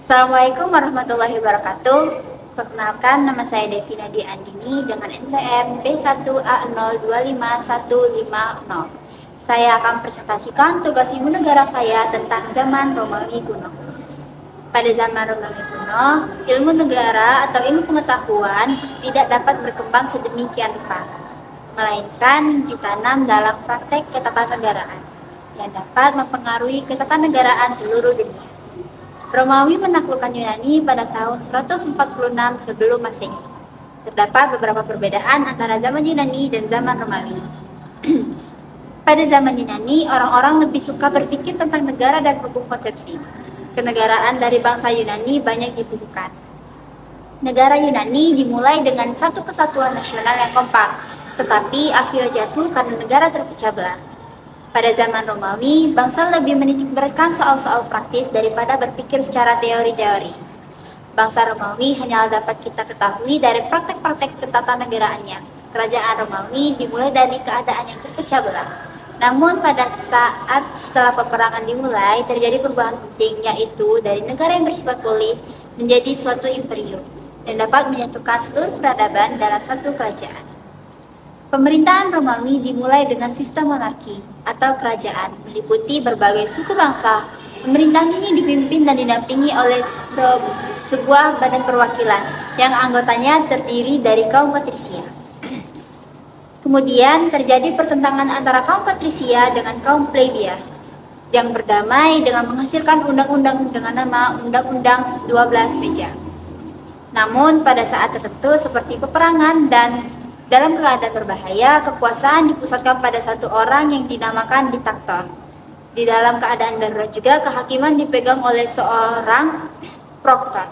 Assalamualaikum warahmatullahi wabarakatuh. Perkenalkan, nama saya Devi Nadia Andini dengan NPM B1A025150. Saya akan presentasikan tugas ilmu negara saya tentang zaman Romawi kuno. Pada zaman Romawi kuno, ilmu negara atau ilmu pengetahuan tidak dapat berkembang sedemikian rupa, melainkan ditanam dalam praktek ketatanegaraan yang dapat mempengaruhi ketatanegaraan seluruh dunia. Romawi menaklukkan Yunani pada tahun 146 sebelum Masehi. Terdapat beberapa perbedaan antara zaman Yunani dan zaman Romawi. Pada zaman Yunani, orang-orang lebih suka berpikir tentang negara dan hukum konsepsi. Kenegaraan dari bangsa Yunani banyak dibukukan. Negara Yunani dimulai dengan satu kesatuan nasional yang kompak, tetapi akhirnya jatuh karena negara terpecah belah. Pada zaman Romawi, bangsa lebih menitikberatkan soal-soal praktis daripada berpikir secara teori-teori. Bangsa Romawi hanyalah dapat kita ketahui dari praktek-praktek ketatanegaraannya. Kerajaan Romawi dimulai dari keadaan yang terpecah belah. Namun pada saat setelah peperangan dimulai, terjadi perubahan penting, yaitu dari negara yang bersifat polis menjadi suatu imperium yang dapat menyatukan seluruh peradaban dalam satu kerajaan. Pemerintahan Romawi dimulai dengan sistem monarki atau kerajaan, meliputi berbagai suku bangsa. Pemerintahan ini dipimpin dan didampingi oleh sebuah badan perwakilan yang anggotanya terdiri dari kaum patrisia. Kemudian terjadi pertentangan antara kaum patrisia dengan kaum plebia yang berdamai dengan menghasilkan undang-undang dengan nama Undang-Undang 12 Meja. Namun pada saat tertentu seperti peperangan dan dalam keadaan berbahaya, kekuasaan dipusatkan pada satu orang yang dinamakan diktator. Di dalam keadaan darurat juga, kehakiman dipegang oleh seorang proktor.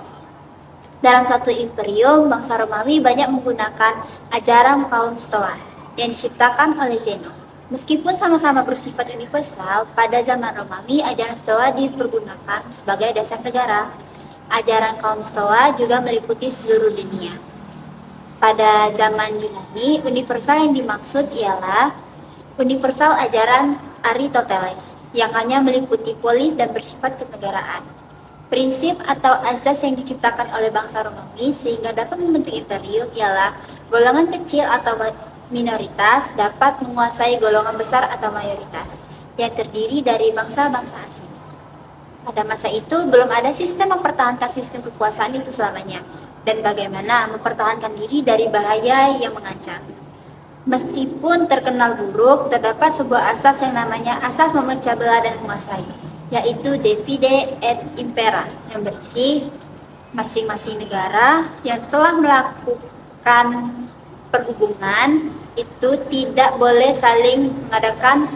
Dalam satu imperium, bangsa Romawi banyak menggunakan ajaran kaum Stoa yang diciptakan oleh Zeno. Meskipun sama-sama bersifat universal, pada zaman Romawi ajaran Stoa dipergunakan sebagai dasar negara. Ajaran kaum Stoa juga meliputi seluruh dunia. Pada zaman Yunani, universal yang dimaksud ialah universal ajaran Aristoteles yang hanya meliputi polis dan bersifat kenegaraan. Prinsip atau azas yang diciptakan oleh bangsa Romawi sehingga dapat membentuk imperium ialah golongan kecil atau minoritas dapat menguasai golongan besar atau mayoritas yang terdiri dari bangsa-bangsa asing. Pada masa itu belum ada sistem mempertahankan sistem kekuasaan itu selamanya, dan bagaimana mempertahankan diri dari bahaya yang mengancam. Meskipun terkenal buruk, terdapat sebuah asas yang namanya asas memecah belah dan menguasai, yaitu divide et impera, yang berisi masing-masing negara yang telah melakukan perhubungan itu tidak boleh saling mengadakan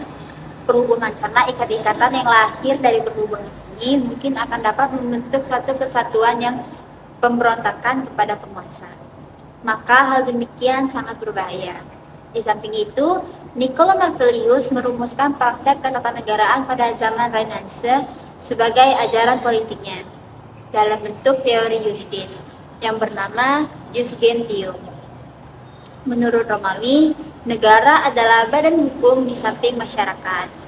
perhubungan, karena ikat-ikatan yang lahir dari perhubungan ini mungkin akan dapat membentuk suatu kesatuan yang pemberontakan kepada penguasa. Maka hal demikian sangat berbahaya. Di samping itu, Niccolo Machiavelli merumuskan praktek ketatanegaraan pada zaman Renaissance sebagai ajaran politiknya dalam bentuk teori yuridis yang bernama Jus Gentium. Menurut Romawi, negara adalah badan hukum di samping masyarakat.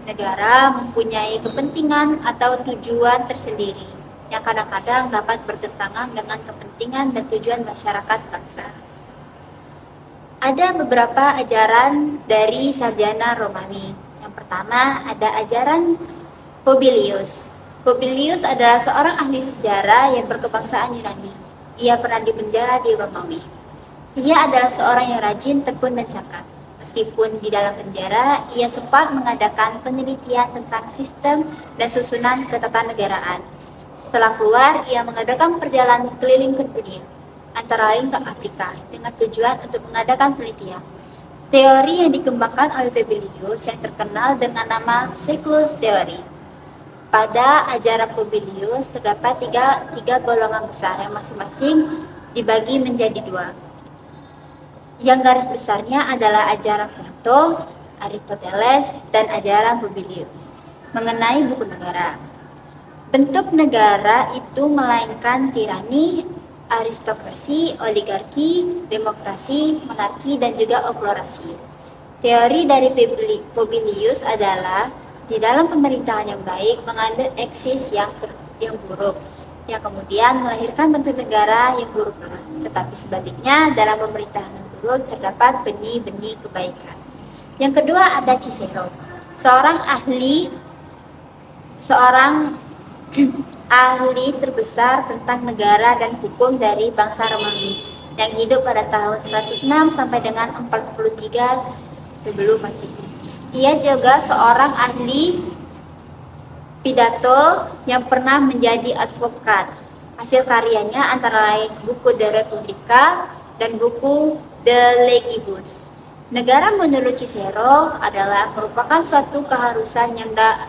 Negara mempunyai kepentingan atau tujuan tersendiri yang kadang-kadang dapat bertentangan dengan kepentingan dan tujuan masyarakat bangsa. Ada beberapa ajaran dari sarjana Romawi. Yang pertama ada ajaran Pobilius. Pobilius adalah seorang ahli sejarah yang berkebangsaan Yunani. Ia pernah dipenjara di Romawi. Ia adalah seorang yang rajin, tekun, dan cakap. Meskipun di dalam penjara, ia sempat mengadakan penelitian tentang sistem dan susunan ketatanegaraan. Setelah keluar, ia mengadakan perjalanan keliling ke dunia, antara lain ke Afrika, dengan tujuan untuk mengadakan penelitian. Teori yang dikembangkan oleh Pobilius yang terkenal dengan nama siklus teori. Pada ajaran Pobilius terdapat tiga golongan besar yang masing-masing dibagi menjadi dua. Yang garis besarnya adalah ajaran Plato, Aristoteles, dan ajaran Pobilius mengenai buku negara. Bentuk negara itu melainkan tirani, aristokrasi, oligarki, demokrasi, monarki, dan juga oklorasi. Teori dari Pobilius adalah di dalam pemerintahan yang baik mengandung eksis yang buruk, yang kemudian melahirkan bentuk negara yang buruk pula. Tetapi sebaliknya, dalam pemerintahan yang buruk terdapat benih-benih kebaikan. Yang kedua ada Cicero, seorang ahli terbesar tentang negara dan hukum dari bangsa Romawi yang hidup pada tahun 106 sampai dengan 43 sebelum Masehi. Ia juga seorang ahli pidato yang pernah menjadi advokat. Hasil karyanya antara lain buku De Republica dan buku De Legibus. Negara menurut Cicero adalah merupakan suatu keharusan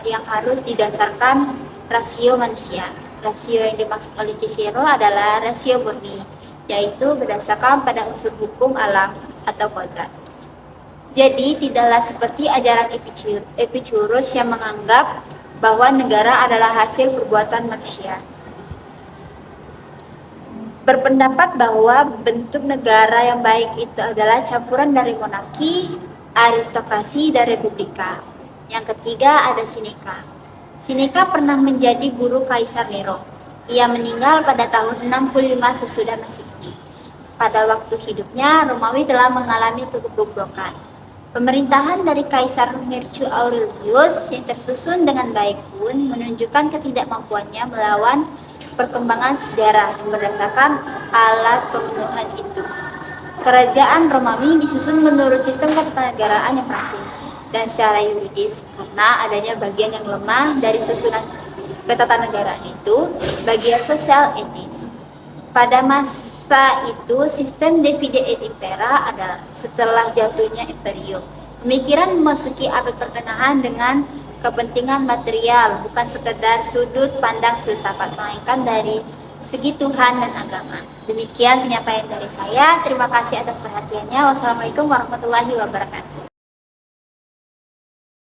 yang harus didasarkan rasio manusia. Rasio yang dimaksud oleh Cicero adalah rasio murni, yaitu berdasarkan pada unsur hukum alam atau kodrat. Jadi tidaklah seperti ajaran Epicurus yang menganggap bahwa negara adalah hasil perbuatan manusia. Berpendapat bahwa bentuk negara yang baik itu adalah campuran dari monarki, aristokrasi, dan republika. Yang ketiga ada Seneca. Seneca pernah menjadi guru Kaisar Nero. Ia meninggal pada tahun 65 sesudah Masehi. Pada waktu hidupnya, Romawi telah mengalami kebobrokan. Pemerintahan dari Kaisar Marcus Aurelius yang tersusun dengan baik pun menunjukkan ketidakmampuannya melawan perkembangan sejarah yang berdasarkan alat pemenuhan itu. Kerajaan Romawi disusun menurut sistem ketatanegaraan yang praktis dan secara yuridis karena adanya bagian yang lemah dari susunan ketatanegaraan itu, bagian sosial etis. Pada masa itu, sistem divide et impera adalah setelah jatuhnya imperium. Pemikiran memasuki abad pertengahan dengan kepentingan material, bukan sekedar sudut pandang filsafat, melainkan dari segi Tuhan dan agama. Demikian penyampaian dari saya. Terima kasih atas perhatiannya. Wassalamualaikum warahmatullahi wabarakatuh.